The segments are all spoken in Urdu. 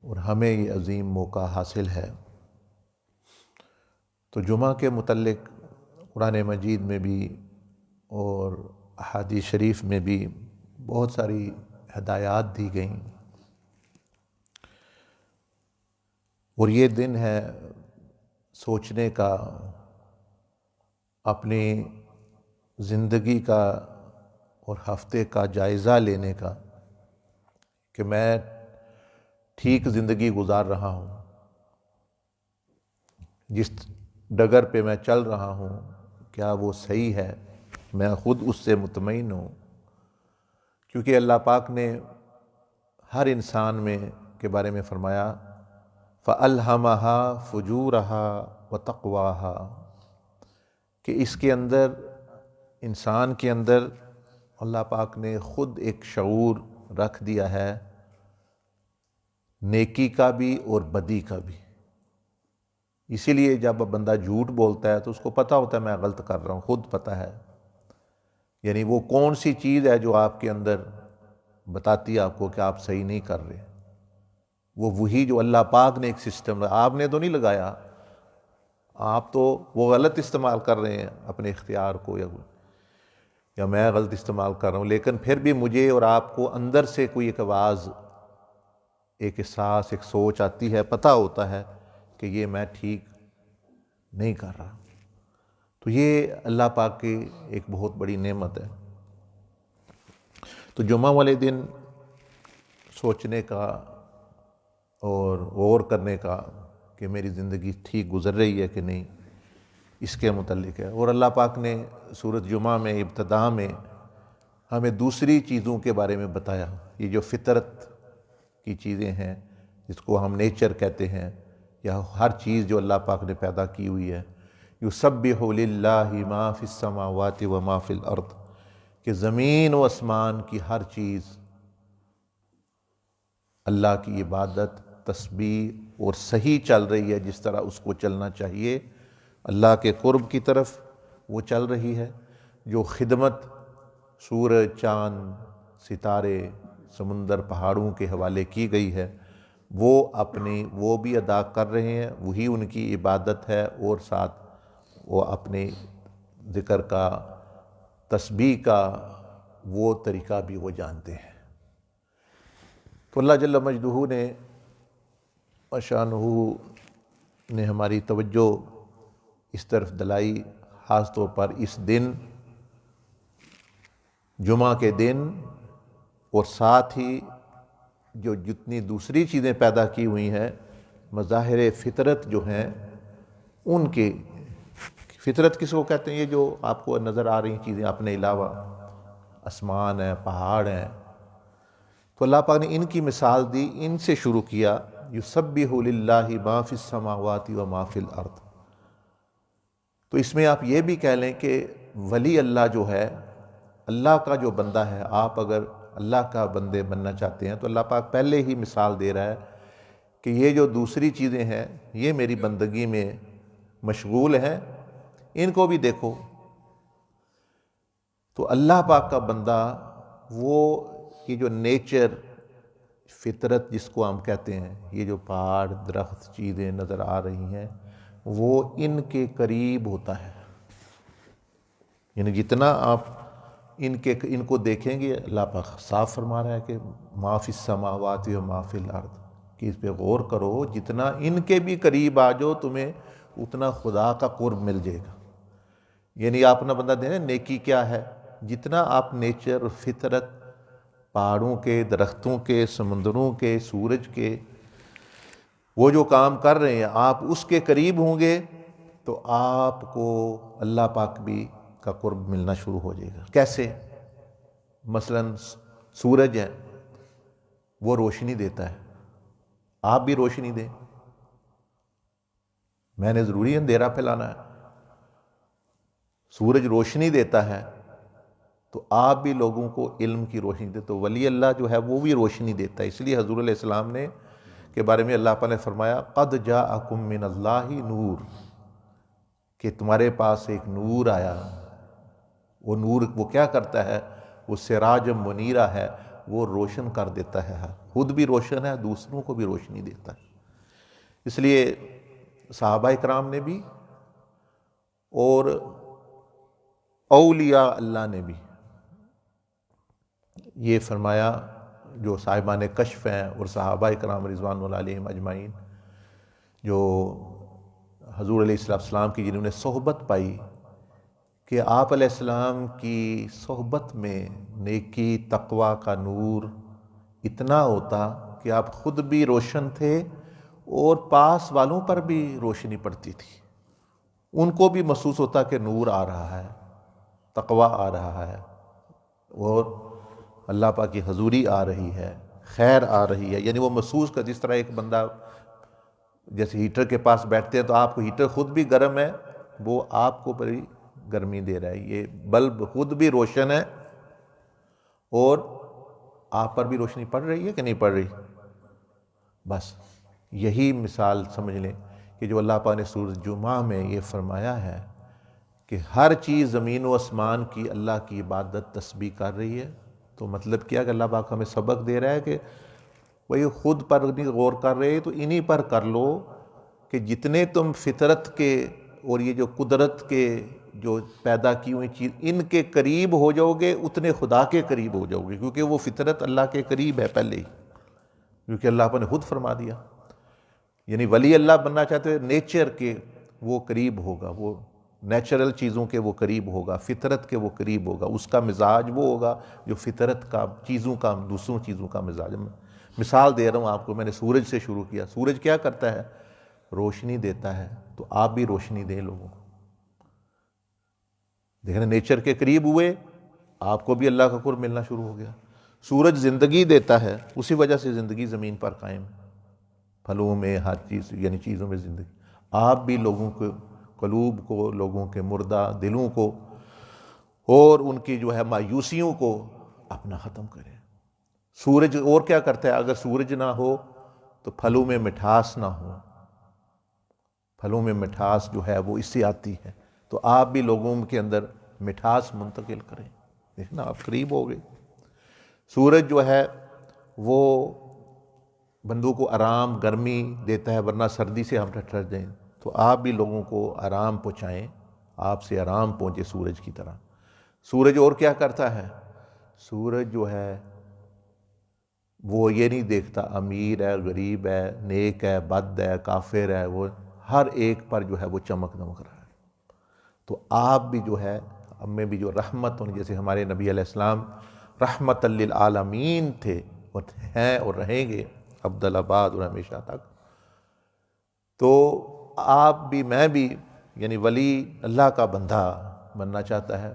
اور ہمیں یہ عظیم موقع حاصل ہے۔ تو جمعہ کے متعلق قرآن مجید میں بھی اور احادیث شریف میں بھی بہت ساری ہدایات دی گئیں، اور یہ دن ہے سوچنے کا، اپنی زندگی کا اور ہفتے کا جائزہ لینے کا کہ میں ٹھیک زندگی گزار رہا ہوں، جس ڈگر پہ میں چل رہا ہوں کیا وہ صحیح ہے، میں خود اس سے مطمئن ہوں، کیونکہ اللہ پاک نے ہر انسان میں کے بارے میں فرمایا فَأَلْهَمَهَا فُجُورَهَا وَتَقْوَاهَا، کہ اس کے اندر، انسان کے اندر اللہ پاک نے خود ایک شعور رکھ دیا ہے، نیکی کا بھی اور بدی کا بھی۔ اسی لیے جب بندہ جھوٹ بولتا ہے تو اس کو پتہ ہوتا ہے میں غلط کر رہا ہوں، خود پتہ ہے، یعنی وہ کون سی چیز ہے جو آپ کے اندر بتاتی ہے آپ کو کہ آپ صحیح نہیں کر رہے، وہی جو اللہ پاک نے ایک سسٹم، آپ نے تو نہیں لگایا، آپ تو وہ غلط استعمال کر رہے ہیں اپنے اختیار کو، یا میں غلط استعمال کر رہا ہوں، لیکن پھر بھی مجھے اور آپ کو اندر سے کوئی ایک آواز، ایک احساس، ایک سوچ آتی ہے، پتہ ہوتا ہے کہ یہ میں ٹھیک نہیں کر رہا۔ تو یہ اللہ پاک کی ایک بہت بڑی نعمت ہے۔ تو جمعہ والے دن سوچنے کا اور غور کرنے کا کہ میری زندگی ٹھیک گزر رہی ہے کہ نہیں، اس کے متعلق ہے۔ اور اللہ پاک نے سورۃ جمعہ میں ابتدا میں ہمیں دوسری چیزوں کے بارے میں بتایا، یہ جو فطرت کی چیزیں ہیں جس کو ہم نیچر کہتے ہیں، یا ہر چیز جو اللہ پاک نے پیدا کی ہوئی ہے، یسبح للہ ما فی السماوات و ما فی الارض، کہ زمین و آسمان کی ہر چیز اللہ کی عبادت، تسبیح اور صحیح چل رہی ہے جس طرح اس کو چلنا چاہیے، اللہ کے قرب کی طرف وہ چل رہی ہے۔ جو خدمت سورج، چاند، ستارے، سمندر، پہاڑوں کے حوالے کی گئی ہے، وہ بھی ادا کر رہے ہیں، وہی ان کی عبادت ہے، اور ساتھ وہ اپنے ذکر کا، تسبیح کا وہ طریقہ بھی وہ جانتے ہیں۔ تو اللہ جل مجدہ نے وشانہ نے ہماری توجہ اس طرف دلائی، خاص طور پر اس دن، جمعہ کے دن، اور ساتھ ہی جو جتنی دوسری چیزیں پیدا کی ہوئی ہیں، مظاہر فطرت جو ہیں، ان کی فطرت کس کو کہتے ہیں؟ یہ جو آپ کو نظر آ رہی چیزیں اپنے علاوہ، آسمان ہے، پہاڑ ہیں، تو اللہ پاک نے ان کی مثال دی، ان سے شروع کیا، یسبح للہ ما فی السماوات و ما فی الارض۔ تو اس میں آپ یہ بھی کہہ لیں کہ ولی اللہ جو ہے، اللہ کا جو بندہ ہے، آپ اگر اللہ کا بندے بننا چاہتے ہیں تو اللہ پاک پہلے ہی مثال دے رہا ہے کہ یہ جو دوسری چیزیں ہیں یہ میری بندگی میں مشغول ہیں، ان کو بھی دیکھو۔ تو اللہ پاک کا بندہ، وہ یہ جو نیچر، فطرت جس کو ہم کہتے ہیں، یہ جو پہاڑ، درخت، چیزیں نظر آ رہی ہیں، وہ ان کے قریب ہوتا ہے، یعنی جتنا آپ ان کو دیکھیں گے، اللہ پاک صاف فرما رہا ہے کہ ما فی السماوات و ما فی الارض، کہ اس پہ غور کرو، جتنا ان کے بھی قریب آ جاؤ تمہیں اتنا خدا کا قرب مل جائے گا۔ یعنی آپ اپنا بندہ دینا، نیکی کیا ہے؟ جتنا آپ نیچر اور فطرت، پہاڑوں کے، درختوں کے، سمندروں کے، سورج کے، وہ جو کام کر رہے ہیں، آپ اس کے قریب ہوں گے تو آپ کو اللہ پاک بھی کا قرب ملنا شروع ہو جائے گا۔ کیسے؟ مثلا سورج ہے، وہ روشنی دیتا ہے، آپ بھی روشنی دیں، میں نے ضروری اندھیرا پھیلانا ہے؟ سورج روشنی دیتا ہے تو آپ بھی لوگوں کو علم کی روشنی دے۔ تو ولی اللہ جو ہے وہ بھی روشنی دیتا ہے، اس لیے حضور علیہ السلام نے کے بارے میں اللہ پاک نے فرمایا قد جاءکم من اللہ نور، کہ تمہارے پاس ایک نور آیا۔ وہ نور وہ کیا کرتا ہے؟ وہ سراج منیرہ ہے، وہ روشن کر دیتا ہے، خود بھی روشن ہے، دوسروں کو بھی روشنی دیتا ہے۔ اس لیے صحابہ کرام نے بھی اور اولیاء اللہ نے بھی یہ فرمایا، جو صاحبان کشف ہیں اور صحابہ کرام رضوان اللہ علیہم اجمعین، جو حضور علیہ السلام کی جنہوں نے صحبت پائی، کہ آپ علیہ السلام کی صحبت میں نیکی تقوی کا نور اتنا ہوتا کہ آپ خود بھی روشن تھے اور پاس والوں پر بھی روشنی پڑتی تھی، ان کو بھی محسوس ہوتا کہ نور آ رہا ہے، تقوی آ رہا ہے، اور اللہ پاک کی حضوری آ رہی ہے، خیر آ رہی ہے۔ یعنی وہ محسوس کر، جس طرح ایک بندہ جیسے ہیٹر کے پاس بیٹھتے ہیں تو آپ کو ہیٹر خود بھی گرم ہے، وہ آپ کو بڑی گرمی دے رہا ہے، یہ بلب خود بھی روشن ہے اور آپ پر بھی روشنی پڑ رہی ہے کہ نہیں پڑ رہی؟ بس یہی مثال سمجھ لیں کہ جو اللہ پاک نے سورۃ جمعہ میں یہ فرمایا ہے کہ ہر چیز زمین و آسمان کی اللہ کی عبادت تسبیح کر رہی ہے، تو مطلب کیا کہ اللہ پاک ہمیں سبق دے رہا ہے کہ وہی خود پر نہیں غور کر رہے تو انہی پر کر لو، کہ جتنے تم فطرت کے اور یہ جو قدرت کے جو پیدا کی ہوئی چیز ان کے قریب ہو جاؤ گے، اتنے خدا کے قریب ہو جاؤ گے، کیونکہ وہ فطرت اللہ کے قریب ہے پہلے ہی، کیونکہ اللہ پاک نے خود فرما دیا۔ یعنی ولی اللہ بننا چاہتے ہیں نیچر کے وہ قریب ہوگا، وہ نیچرل چیزوں کے وہ قریب ہوگا، فطرت کے وہ قریب ہوگا، اس کا مزاج وہ ہوگا جو فطرت کا، چیزوں کا، دوسروں چیزوں کا مزاج۔ مثال دے رہا ہوں آپ کو، میں نے سورج سے شروع کیا۔ سورج کیا کرتا ہے؟ روشنی دیتا ہے، تو آپ بھی روشنی دیں لوگوں کو۔ دیکھیں نیچر کے قریب ہوئے، آپ کو بھی اللہ کا قرب ملنا شروع ہو گیا۔ سورج زندگی دیتا ہے، اسی وجہ سے زندگی زمین پر قائم ہے، پھلوں میں، ہر چیز، یعنی چیزوں میں زندگی۔ آپ بھی لوگوں کے قلوب کو، لوگوں کے مردہ دلوں کو اور ان کی جو ہے مایوسیوں کو اپنا ختم کریں۔ سورج اور کیا کرتا ہے؟ اگر سورج نہ ہو تو پھلوں میں مٹھاس نہ ہو، پھلوں میں مٹھاس جو ہے وہ اس سے آتی ہے، تو آپ بھی لوگوں کے اندر مٹھاس منتقل کریں۔ دیکھنا آپ قریب ہو گئے۔ سورج جو ہے وہ بندوں کو آرام، گرمی دیتا ہے، ورنہ سردی سے ہم ٹھٹر جائیں، تو آپ بھی لوگوں کو آرام پہنچائیں، آپ سے آرام پہنچے سورج کی طرح۔ سورج اور کیا کرتا ہے؟ سورج جو ہے وہ یہ نہیں دیکھتا امیر ہے، غریب ہے، نیک ہے، بد ہے، کافر ہے، وہ ہر ایک پر جو ہے وہ چمک دمک رہا ہے۔ تو آپ بھی جو ہے، ہم میں بھی جو رحمت ہونی، جیسے ہمارے نبی علیہ السلام رحمت للعالمین تھے اور ہیں اور رہیں گے ابدالآباد اور ہمیشہ تک، تو آپ بھی، میں بھی، یعنی ولی اللہ کا بندہ بننا چاہتا ہے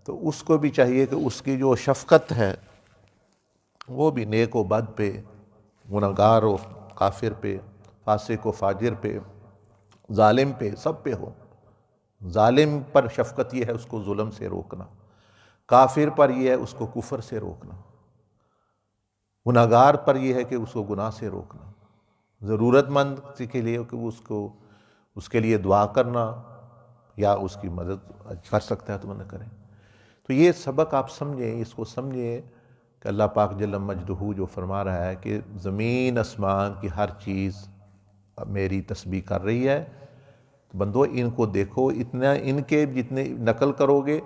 تو اس کو بھی چاہیے کہ اس کی جو شفقت ہے وہ بھی نیک و بد پہ، گنہگار و کافر پہ، فاسق و فاجر پہ، ظالم پہ، سب پہ ہو۔ ظالم پر شفقت یہ ہے اس کو ظلم سے روکنا، کافر پر یہ ہے اس کو کفر سے روکنا، گنہگار پر یہ ہے کہ اس کو گناہ سے روکنا، ضرورت مند کے لیے کہ وہ اس کے لیے دعا کرنا، یا اس کی مدد کر سکتا ہے تو مدد کریں۔ تو یہ سبق آپ سمجھیں، اس کو سمجھیں کہ اللہ پاک جل مجدہ جو فرما رہا ہے کہ زمین آسمان کی ہر چیز میری تسبیح کر رہی ہے، بندو ان کو دیکھو، اتنا ان کے جتنے نقل کرو گے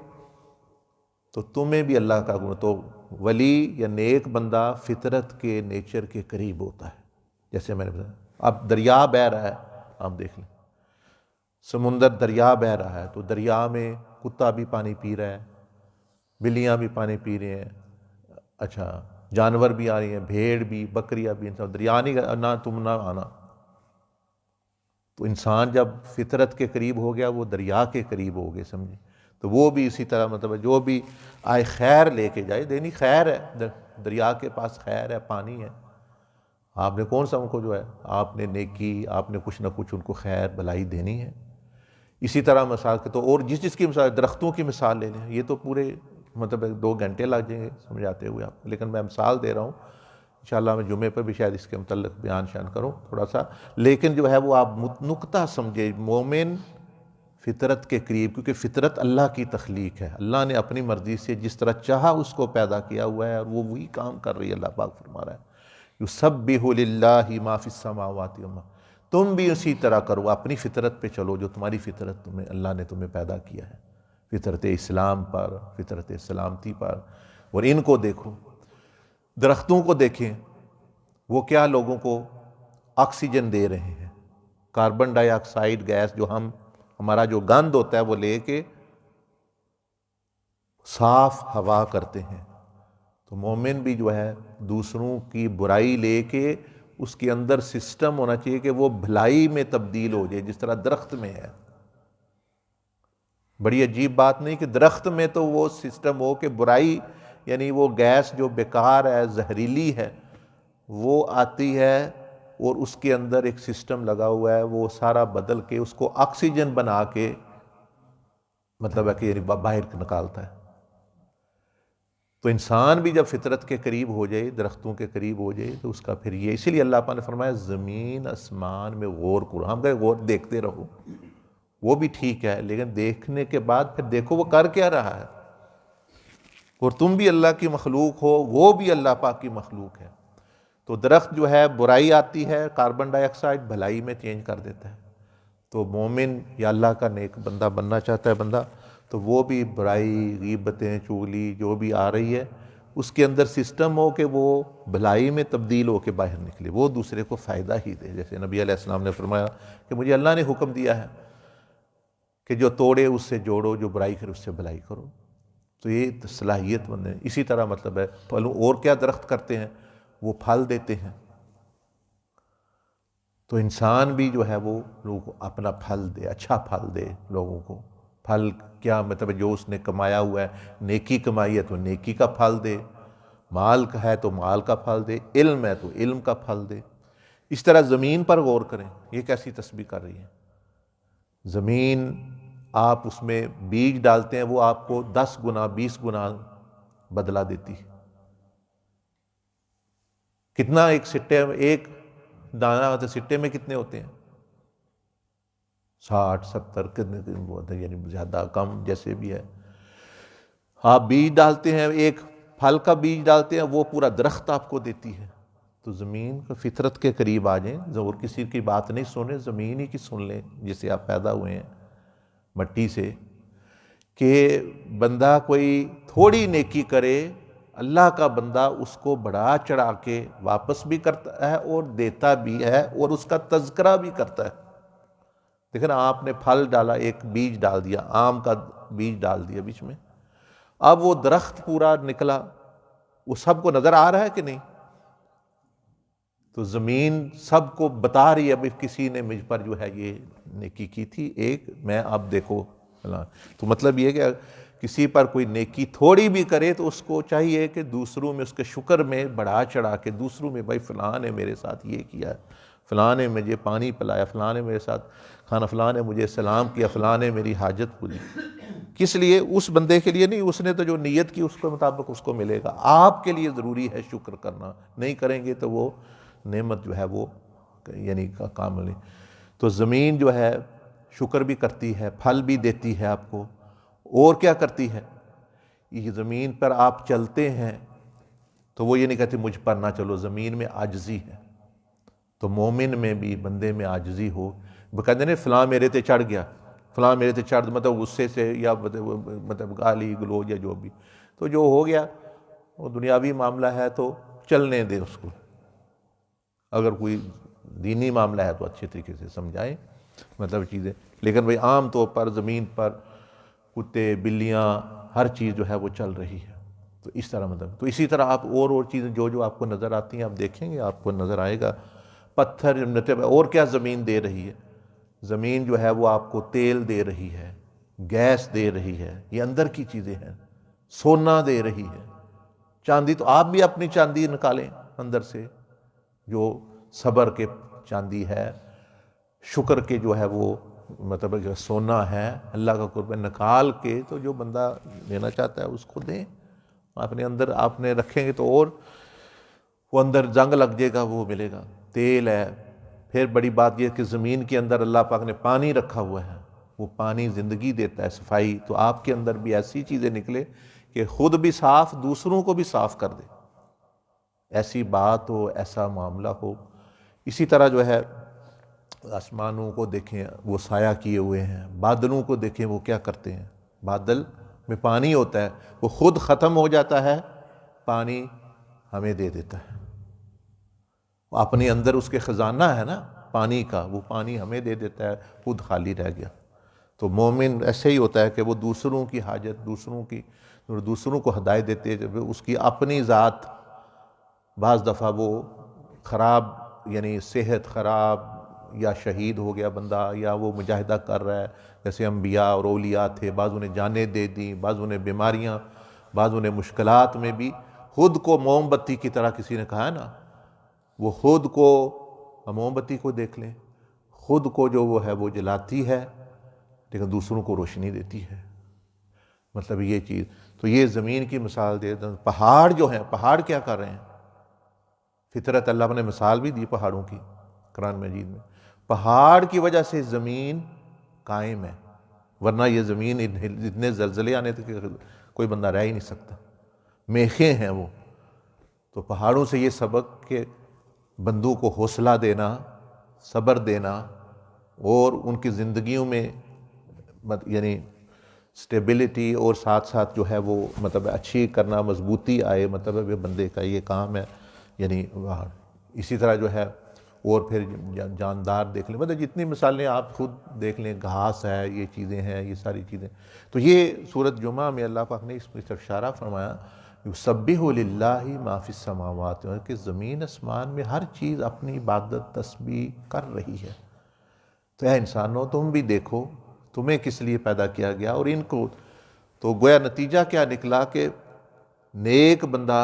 تو تمہیں بھی اللہ کا گن۔ تو ولی یا نیک بندہ فطرت کے، نیچر کے قریب ہوتا ہے۔ جیسے میں نے بتایا، اب دریا بہہ رہا ہے، آپ دیکھ لیں سمندر، دریا بہہ رہا ہے، تو دریا میں کتا بھی پانی پی رہا ہے، بلیاں بھی پانی پی رہے ہیں، اچھا جانور بھی آ رہی ہیں، بھیڑ بھی، بکریاں بھی، انسان دریا نہیں، نہ تم نہ آنا۔ تو انسان جب فطرت کے قریب ہو گیا، وہ دریا کے قریب ہو گئے، سمجھے؟ تو وہ بھی اسی طرح، مطلب جو بھی آئے خیر لے کے جائے، دینی خیر ہے، دریا کے پاس خیر ہے، پانی ہے، آپ نے کون سا ان کو جو ہے، آپ نے نیکی، آپ نے کچھ نہ کچھ ان کو خیر بھلائی دینی ہے۔ اسی طرح مثال کے تو اور جس کی مثال، درختوں کی مثال لے لیں، یہ تو پورے مطلب 2 گھنٹے لگ جائیں گے سمجھاتے ہوئے آپ کو، لیکن میں مثال دے رہا ہوں، انشاءاللہ میں جمعے پر بھی شاید اس کے متعلق بیان شان کروں تھوڑا سا، لیکن جو ہے وہ آپ نکتہ سمجھے۔ مومن فطرت کے قریب، کیونکہ فطرت اللہ کی تخلیق ہے، اللہ نے اپنی مرضی سے جس طرح چاہا اس کو پیدا کیا ہوا ہے، اور وہ وہی کام کر رہی ہے۔ اللہ پاک فرما رہا ہے یسبح للہ ما فی السماوات و ما، تم بھی اسی طرح کرو، اپنی فطرت پہ چلو جو تمہاری فطرت تمہیں اللہ نے تمہیں پیدا کیا ہے، فطرت اسلام پر، فطرت سلامتی پر۔ اور ان کو دیکھو، درختوں کو دیکھیں، وہ کیا لوگوں کو آکسیجن دے رہے ہیں، کاربن ڈائی آکسائڈ گیس جو ہمارا جو گند ہوتا ہے وہ لے کے صاف ہوا کرتے ہیں۔ تو مومن بھی جو ہے دوسروں کی برائی لے کے اس کے اندر سسٹم ہونا چاہیے کہ وہ بھلائی میں تبدیل ہو جائے، جس طرح درخت میں ہے۔ بڑی عجیب بات نہیں کہ درخت میں تو وہ سسٹم ہو کہ برائی، یعنی وہ گیس جو بیکار ہے، زہریلی ہے، وہ آتی ہے اور اس کے اندر ایک سسٹم لگا ہوا ہے، وہ سارا بدل کے اس کو آکسیجن بنا کے مطلب ہے کہ یعنی باہر نکالتا ہے۔ تو انسان بھی جب فطرت کے قریب ہو جائے، درختوں کے قریب ہو جائے، تو اس کا پھر یہ، اسی لیے اللہ پاک نے فرمایا زمین آسمان میں غور کرو۔ ہم کہے غور دیکھتے رہو، وہ بھی ٹھیک ہے، لیکن دیکھنے کے بعد پھر دیکھو وہ کر کیا رہا ہے، اور تم بھی اللہ کی مخلوق ہو، وہ بھی اللہ پاک کی مخلوق ہے۔ تو درخت جو ہے برائی آتی ہے، کاربن ڈائی آکسائڈ بھلائی میں چینج کر دیتا ہے۔ تو مومن یا اللہ کا نیک بندہ بننا چاہتا ہے بندہ، تو وہ بھی برائی، غیبتیں، چغلی جو بھی آ رہی ہے، اس کے اندر سسٹم ہو کہ وہ بھلائی میں تبدیل ہو کے باہر نکلے، وہ دوسرے کو فائدہ ہی دے۔ جیسے نبی علیہ السلام نے فرمایا کہ مجھے اللہ نے حکم دیا ہے کہ جو توڑے اس سے جوڑو، جو برائی کرے اس سے بھلائی کرو۔ تو یہ صلاحیت مند ہے۔ اسی طرح مطلب ہے پھلوں، اور کیا درخت کرتے ہیں، وہ پھل دیتے ہیں۔ تو انسان بھی جو ہے وہ لوگوں کو اپنا پھل دے، اچھا پھل دے لوگوں کو۔ پھل کیا مطلب ہے، جو اس نے کمایا ہوا ہے، نیکی کمائی ہے تو نیکی کا پھل دے، مال کا ہے تو مال کا پھل دے، علم ہے تو علم کا پھل دے۔ اس طرح زمین پر غور کریں، یہ کیسی تسبیح کر رہی ہے۔ زمین آپ اس میں بیج ڈالتے ہیں، وہ آپ کو 10 گنا 20 گنا بدلہ دیتی ہے۔ کتنا ایک سٹے میں، ایک دانہ ہوتا ہے، سٹے میں کتنے ہوتے ہیں؟ 60 70 کتنے، یعنی زیادہ کم جیسے بھی ہے۔ آپ بیج ڈالتے ہیں، ایک پھل کا بیج ڈالتے ہیں، وہ پورا درخت آپ کو دیتی ہے۔ تو زمین کا فطرت کے قریب آ جائیں، اور کسی کی بات نہیں سنیں، زمین ہی کی سن لیں جس سے آپ پیدا ہوئے ہیں، مٹی سے۔ کہ بندہ کوئی تھوڑی نیکی کرے، اللہ کا بندہ اس کو بڑھا چڑھا کے واپس بھی کرتا ہے اور دیتا بھی ہے، اور اس کا تذکرہ بھی کرتا ہے۔ دیکھیں نا، آپ نے پھل ڈالا، ایک بیج ڈال دیا، آم کا بیج ڈال دیا بیچ میں، اب وہ درخت پورا نکلا، وہ سب کو نظر آ رہا ہے کہ نہیں؟ تو زمین سب کو بتا رہی ہے اب کسی نے مجھ پر جو ہے یہ نیکی کی تھی، ایک میں اب دیکھو۔ تو مطلب یہ کہ کسی پر کوئی نیکی تھوڑی بھی کرے تو اس کو چاہیے کہ دوسروں میں اس کے شکر میں بڑھا چڑھا کے، دوسروں میں بھائی فلاں نے میرے ساتھ یہ کیا، فلاں نے مجھے پانی پلایا، فلاں نے میرے ساتھ کھانا، فلاں نے مجھے سلام کیا، فلاں نے میری حاجت پوری۔ کس لیے؟ اس بندے کے لیے نہیں، اس نے تو جو نیت کی اس کے مطابق اس کو ملے گا۔ آپ کے لیے ضروری ہے شکر کرنا، نہیں کریں گے تو وہ نعمت جو ہے وہ یعنی کامل نہیں۔ تو زمین جو ہے شکر بھی کرتی ہے، پھل بھی دیتی ہے آپ کو، اور کیا کرتی ہے؟ یہ زمین پر آپ چلتے ہیں تو وہ یہ نہیں کہتے مجھ پر نہ چلو، زمین میں عاجزی ہے۔ تو مومن میں بھی، بندے میں عاجزی ہو، وہ کہتے ہیں فلاں میرے تے چڑھ گیا، فلاں میرے تے چڑھ، مطلب غصے سے یا مطلب گالی گلوچ یا جو بھی، تو جو ہو گیا وہ دنیاوی معاملہ ہے تو چلنے دیں اس کو۔ اگر کوئی دینی معاملہ ہے تو اچھے طریقے سے سمجھائیں مطلب چیزیں، لیکن بھئی عام طور پر زمین پر کتے، بلیاں، ہر چیز جو ہے وہ چل رہی ہے۔ تو اس طرح مطلب، تو اسی طرح آپ اور چیزیں جو آپ کو نظر آتی ہیں، آپ دیکھیں گے آپ کو نظر آئے گا۔ پتھر، اور کیا زمین دے رہی ہے؟ زمین جو ہے وہ آپ کو تیل دے رہی ہے، گیس دے رہی ہے، یہ اندر کی چیزیں ہیں۔ سونا دے رہی ہے، چاندی، تو آپ بھی اپنی چاندی نکالیں اندر سے، جو صبر کے چاندی ہے، شکر کے جو ہے وہ مطلب جو سونا ہے، اللہ کا قرب نکال کے، تو جو بندہ لینا چاہتا ہے اس کو دیں۔ اپنے اندر آپ نے رکھیں گے تو اور وہ اندر زنگ لگ جائے گا، وہ ملے گا۔ تیل ہے، پھر بڑی بات یہ کہ زمین کے اندر اللہ پاک نے پانی رکھا ہوا ہے، وہ پانی زندگی دیتا ہے، صفائی، تو آپ کے اندر بھی ایسی چیزیں نکلے کہ خود بھی صاف، دوسروں کو بھی صاف کر دے، ایسی بات ہو، ایسا معاملہ ہو۔ اسی طرح جو ہے آسمانوں کو دیکھیں وہ سایہ کیے ہوئے ہیں، بادلوں کو دیکھیں وہ کیا کرتے ہیں، بادل میں پانی ہوتا ہے، وہ خود ختم ہو جاتا ہے، پانی ہمیں دے دیتا ہے، اپنے اندر اس کے خزانہ ہے نا پانی کا، وہ پانی ہمیں دے دیتا ہے، خود خالی رہ گیا۔ تو مومن ایسے ہی ہوتا ہے کہ وہ دوسروں کی حاجت، دوسروں کو ہدایت دیتے ہیں، جب اس کی اپنی ذات بعض دفعہ وہ خراب، یعنی صحت خراب، یا شہید ہو گیا بندہ، یا وہ مجاہدہ کر رہا ہے، جیسے انبیاء اور اولیاء تھے، بعضوں نے جانیں دے دیں، بعضوں نے بیماریاں، بعضوں نے مشکلات میں بھی خود کو موم بتی کی طرح، کسی نے کہا ہے نا، وہ خود کو، موم بتی کو دیکھ لیں، خود کو جو وہ ہے وہ جلاتی ہے لیکن دوسروں کو روشنی دیتی ہے، مطلب یہ چیز۔ تو یہ زمین کی مثال دے دیں، پہاڑ جو ہیں، پہاڑ کیا کر رہے ہیں، فطرت اللہ نے مثال بھی دی پہاڑوں کی قرآن مجید میں، پہاڑ کی وجہ سے زمین قائم ہے، ورنہ یہ زمین اتنے زلزلے آنے تھے کہ کوئی بندہ رہ ہی نہیں سکتا، میخیں ہیں وہ۔ تو پہاڑوں سے یہ سبق کہ بندوں کو حوصلہ دینا، صبر دینا، اور ان کی زندگیوں میں یعنی سٹیبلٹی، اور ساتھ ساتھ جو ہے وہ مطلب اچھی کرنا، مضبوطی آئے، مطلب بندے کا یہ کام ہے، یعنی اسی طرح جو ہے، اور پھر جاندار دیکھ لیں، مطلب جتنی مثالیں آپ خود دیکھ لیں، گھاس ہے، یہ چیزیں ہیں، یہ ساری چیزیں۔ تو یہ سورۃ جمعہ میں اللہ پاک نے اس پر اشارہ فرمایا، یسبح للہ ما فی السماوات، کہ زمین اسمان میں ہر چیز اپنی عبادت تسبیح کر رہی ہے۔ تو اے انسانوں، تم بھی دیکھو تمہیں کس لیے پیدا کیا گیا، اور ان کو، تو گویا نتیجہ کیا نکلا کہ نیک بندہ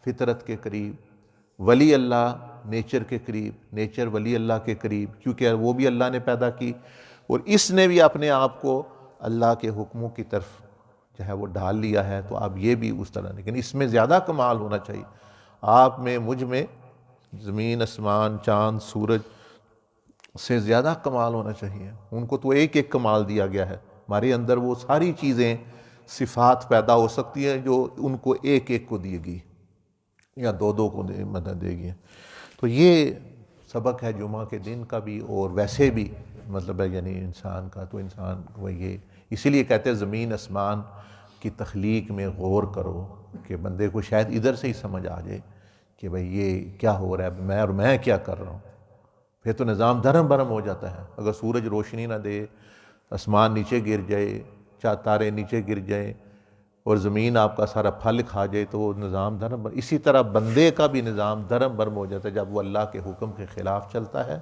فطرت کے قریب، ولی اللہ نیچر کے قریب، نیچر ولی اللہ کے قریب، کیونکہ وہ بھی اللہ نے پیدا کی، اور اس نے بھی اپنے آپ کو اللہ کے حکموں کی طرف جو ہے وہ ڈال لیا ہے، تو اب یہ بھی اس طرح، لیکن اس میں زیادہ کمال ہونا چاہیے، آپ میں، مجھ میں، زمین، اسمان، چاند، سورج سے زیادہ کمال ہونا چاہیے۔ ان کو تو ایک ایک کمال دیا گیا ہے، ہمارے اندر وہ ساری چیزیں، صفات پیدا ہو سکتی ہیں جو ان کو ایک ایک کو دی گئی، یا دو دو کو مدد دے گی۔ تو یہ سبق ہے جمعہ کے دن کا بھی، اور ویسے بھی مطلب ہے یعنی انسان کا، تو انسان وہ یہ اسی لیے کہتے ہیں زمین اسمان کی تخلیق میں غور کرو، کہ بندے کو شاید ادھر سے ہی سمجھ آ جائے کہ بھئی یہ کیا ہو رہا ہے، میں اور میں کیا کر رہا ہوں۔ پھر تو نظام دھرم برم ہو جاتا ہے، اگر سورج روشنی نہ دے، آسمان نیچے گر جائے، تارے نیچے گر جائیں، اور زمین آپ کا سارا پھل کھا جائے، تو وہ نظام دھرم برم۔ اسی طرح بندے کا بھی نظام دھرم برم ہو جاتا ہے، جب وہ اللہ کے حکم کے خلاف چلتا ہے،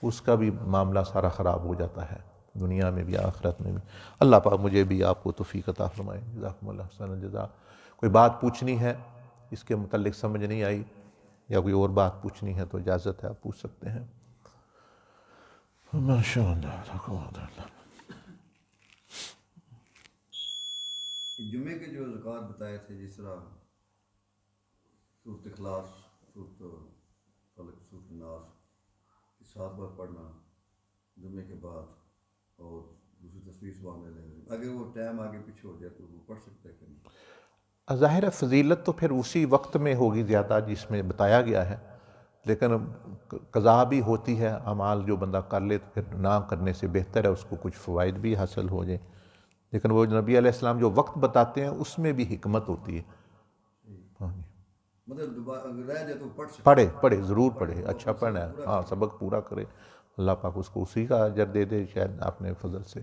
اس کا بھی معاملہ سارا خراب ہو جاتا ہے، دنیا میں بھی آخرت میں بھی۔ اللہ پاک مجھے بھی آپ کو توفیق عطا فرمائے۔ جزاکم اللہ خیر الجزا۔ کوئی بات پوچھنی ہے اس کے متعلق، سمجھ نہیں آئی، یا کوئی اور بات پوچھنی ہے تو اجازت ہے، آپ پوچھ سکتے ہیں۔ ماشاء اللہ۔ جمعے کے جو زکوٰۃ بتائے تھے، جس طرح سورۃ اخلاص، سورۃ فلق، سورۃ ناس 7 بار پڑھنا جمعے کے بعد، اور دوسری تصویر سبحان اللہ، اگر وہ ٹائم آگے پیچھے ہو جائے تو وہ پڑھ سکتا ہے کہ نہیں؟ ظاہر فضیلت تو پھر اسی وقت میں ہوگی زیادہ جس میں بتایا گیا ہے، لیکن قضا بھی ہوتی ہے، اعمال جو بندہ کر لے تو پھر نہ کرنے سے بہتر ہے، اس کو کچھ فوائد بھی حاصل ہو جائیں، لیکن وہ نبی علیہ السلام جو وقت بتاتے ہیں اس میں بھی حکمت ہوتی ہے۔ ہاں جی، مطلب دوبارہ اگر رہ جائے تو پڑھ سکتا ہے، پڑھے ضرور پڑھے، اچھا پڑھنا ہے، ہاں سبق پورا کرے، اللہ پاک اس کو اسی کا اجر دے دے شاید اپنے فضل سے۔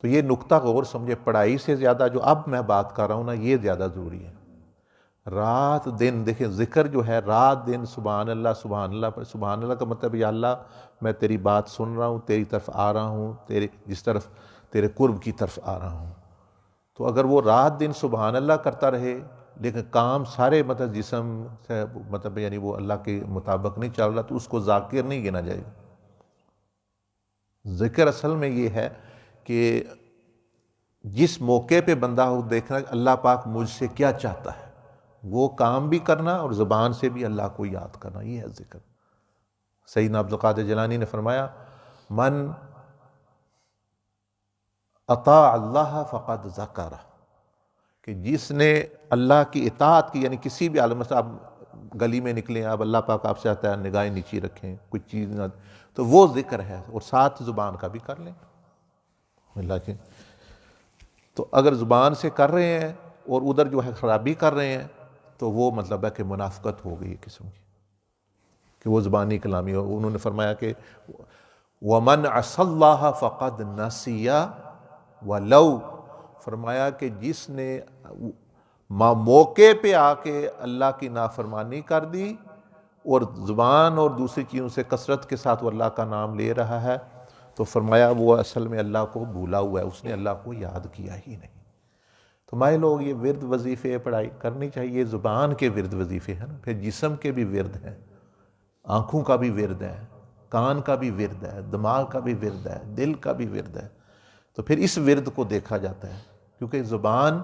تو یہ نقطہ غور سمجھے، پڑھائی سے زیادہ جو اب میں بات کر رہا ہوں نا، یہ زیادہ ضروری ہے۔ رات دن دیکھیں، ذکر جو ہے رات دن سبحان اللہ سبحان اللہ پر، سبحان اللہ کا مطلب یا اللہ میں تیری بات سن رہا ہوں، تیری طرف آ رہا ہوں، جس طرف تیرے قرب کی طرف آ رہا ہوں۔ تو اگر وہ رات دن سبحان اللہ کرتا رہے، لیکن کام سارے مطلب جسم سے مطلب یعنی وہ اللہ کے مطابق نہیں چل رہا، تو اس کو ذاکر نہیں گنا جائے گا۔ ذکر اصل میں یہ ہے کہ جس موقع پہ بندہ ہو دیکھنا اللہ پاک مجھ سے کیا چاہتا ہے، وہ کام بھی کرنا اور زبان سے بھی اللہ کو یاد کرنا، یہ ہے ذکر۔ سیدنا عبد القادر جیلانی نے فرمایا، من اطاع اللہ فقد ذکر، کہ جس نے اللہ کی اطاعت کی، یعنی کسی بھی عالم سے آپ گلی میں نکلیں، آپ اللہ پاک آپ سے آتا ہے نگاہیں نیچی رکھیں، کچھ چیز نہ، تو وہ ذکر ہے، اور ساتھ زبان کا بھی کر لیں اللہ کے۔ تو اگر زبان سے کر رہے ہیں اور ادھر جو ہے خرابی کر رہے ہیں، تو وہ مطلب ہے کہ منافقت ہو گئی قسم کی، کہ وہ زبانی کلامی ہو۔ انہوں نے فرمایا کہ وَمَنْ عَصَى اللَّهَ فَقَدْ نَسِيَ وَلَوْ، فرمایا کہ جس نے موقع پہ آ کے اللہ کی نافرمانی کر دی اور زبان اور دوسری چیزوں سے کثرت کے ساتھ وہ اللہ کا نام لے رہا ہے، تو فرمایا وہ اصل میں اللہ کو بھولا ہوا ہے، اس نے اللہ کو یاد کیا ہی نہیں۔ تو ہمارے لوگ یہ ورد وظیفے پڑھائی کرنی چاہیے، زبان کے ورد وظیفے ہیں نا، پھر جسم کے بھی ورد ہیں، آنکھوں کا بھی ورد ہے، کان کا بھی ورد ہے، دماغ کا بھی ورد ہے، دل کا بھی ورد ہے۔ تو پھر اس ورد کو دیکھا جاتا ہے، کیونکہ زبان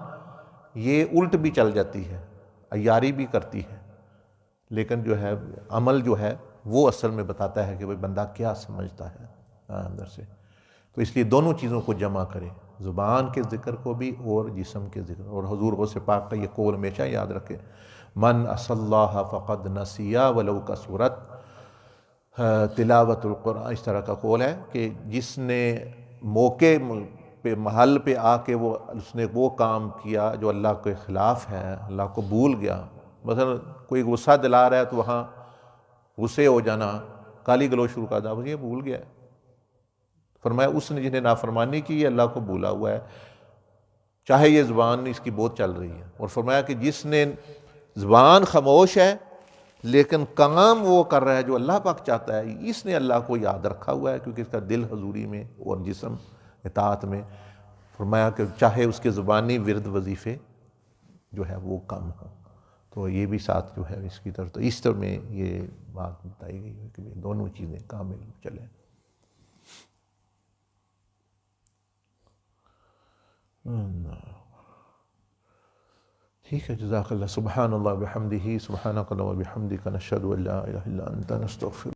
یہ الٹ بھی چل جاتی ہے، عیاری بھی کرتی ہے، لیکن جو ہے عمل جو ہے وہ اصل میں بتاتا ہے کہ وہ بندہ کیا سمجھتا ہے اندر سے۔ تو اس لیے دونوں چیزوں کو جمع کرے، زبان کے ذکر کو بھی اور جسم کے ذکر۔ اور حضور غوث پاک کا یہ قول ہمیشہ یاد رکھے، من عصى اللہ فقد نسیا ولو کثرت تلاوت القرآن، اس طرح کا قول ہے کہ جس نے موقع پہ محل پہ آ کے اس نے وہ کام کیا جو اللہ کے خلاف ہے، اللہ کو بھول گیا، مثلا کوئی غصہ دلا رہا ہے تو وہاں غصے ہو جانا، گالی گلوچ شروع کر دیا، یہ بھول گیا ہے۔ فرمایا اس نے جنہیں نافرمانی کی یہ اللہ کو بھولا ہوا ہے، چاہے یہ زبان اس کی بہت چل رہی ہے۔ اور فرمایا کہ جس نے زبان خاموش ہے لیکن کام وہ کر رہا ہے جو اللہ پاک چاہتا ہے، اس نے اللہ کو یاد رکھا ہوا ہے، کیونکہ اس کا دل حضوری میں اور جسم اطاعت میں۔ فرمایا کہ چاہے اس کے زبانی ورد وظیفے جو ہے وہ کم ہو، تو یہ بھی ساتھ جو ہے اس کی طرف، تو اس طرح میں یہ بات بتائی گئی ہے کہ دونوں چیزیں کامل چلیں۔ ٹھیک ہے، جزاک اللہ، سبحان اللہ بحمدہ، سبحانک اللہم وبحمدک، نشہد ان لا الہ الا انت، نستغفرک۔